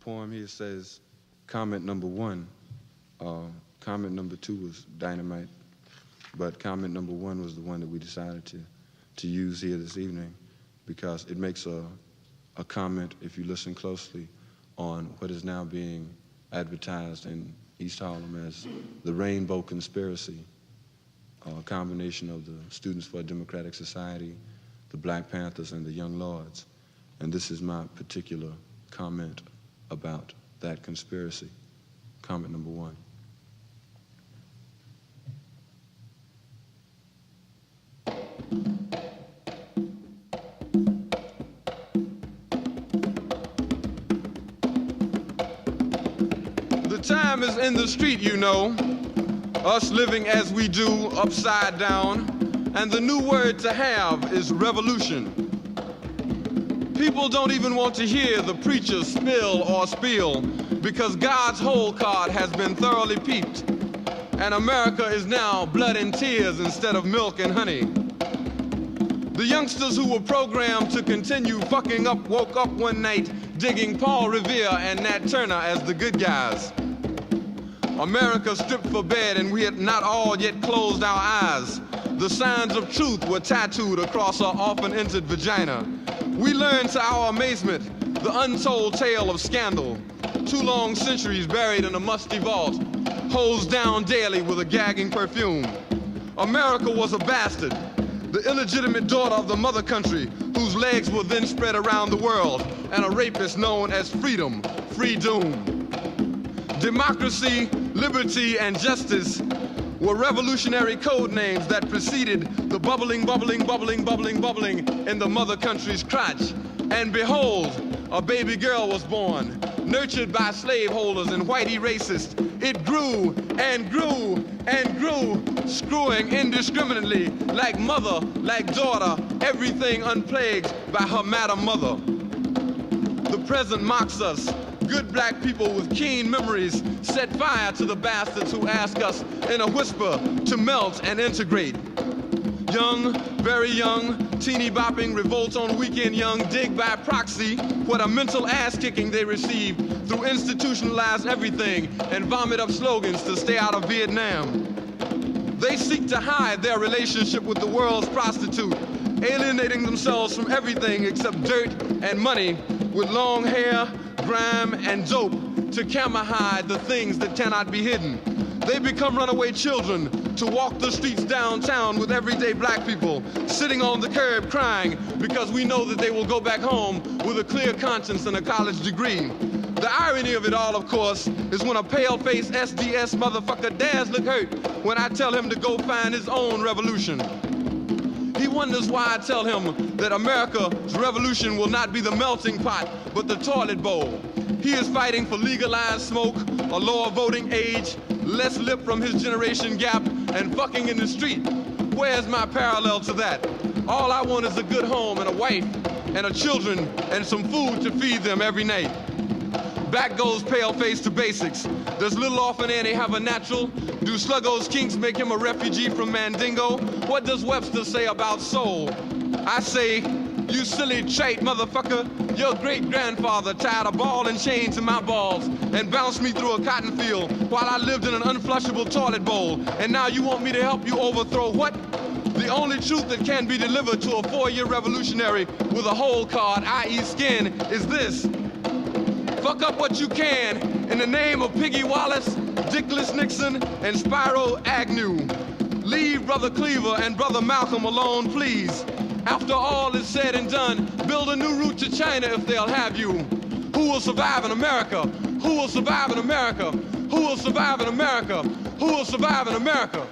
poem here says, comment number 1. Comment number 2 was dynamite, but comment number 1 was the one that we decided to use here this evening because it makes a comment, if you listen closely, on what is now being advertised in East Harlem as the Rainbow Conspiracy, a combination of the Students for a Democratic Society, the Black Panthers, and the Young Lords. And this is my particular comment about that conspiracy. Comment number 1. The time is in the street, you know, us living as we do upside down, and the new word to have is revolution. People don't even want to hear the preacher spill or spiel because God's whole card has been thoroughly peeped, and America is now blood and tears instead of milk and honey. The youngsters who were programmed to continue fucking up woke up one night digging Paul Revere and Nat Turner as the good guys. America stripped for bed and we had not all yet closed our eyes. The signs of truth were tattooed across our often entered vagina. We learned to our amazement the untold tale of scandal. 2 long centuries buried in a musty vault, hosed down daily with a gagging perfume. America was a bastard, the illegitimate daughter of the mother country, whose legs were then spread around the world, and a rapist known as freedom, free doom. Democracy, liberty, and justice were revolutionary code names that preceded the bubbling, bubbling, bubbling, bubbling, bubbling in the mother country's crotch. And behold, a baby girl was born, nurtured by slaveholders and whitey racists. It grew and grew and grew, screwing indiscriminately, like mother, like daughter, everything unplagued by her madam mother. The present mocks us. Good black people with keen memories set fire to the bastards who ask us in a whisper to melt and integrate. Young, very young, teeny bopping, revolt on weekend young, dig by proxy what a mental ass kicking they receive through institutionalized everything and vomit up slogans to stay out of Vietnam. They seek to hide their relationship with the world's prostitute, alienating themselves from everything except dirt and money with long hair, grime, and dope to camera hide the things that cannot be hidden. They become runaway children to walk the streets downtown with everyday black people sitting on the curb crying because we know that they will go back home with a clear conscience and a college degree. The irony of it all, of course, is when a pale-faced SDS motherfucker dares look hurt when I tell him to go find his own revolution. He wonders why I tell him that America's revolution will not be the melting pot, but the toilet bowl. He is fighting for legalized smoke, a lower voting age, less lip from his generation gap, and fucking in the street. Where's my parallel to that? All I want is a good home and a wife and a children and some food to feed them every night. Back goes Paleface to basics. Does Little Orphan Annie have a natural? Do Sluggo's kinks make him a refugee from Mandingo? What does Webster say about soul? I say, you silly trite motherfucker, your great-grandfather tied a ball and chain to my balls and bounced me through a cotton field while I lived in an unflushable toilet bowl. And now you want me to help you overthrow what? The only truth that can be delivered to a 4-year revolutionary with a whole card, i.e. skin, is this. Fuck up what you can in the name of Piggy Wallace, Dickless Nixon, and Spyro Agnew. Leave Brother Cleaver and Brother Malcolm alone, please. After all is said and done, build a new route to China if they'll have you. Who will survive in America? Who will survive in America? Who will survive in America? Who will survive in America?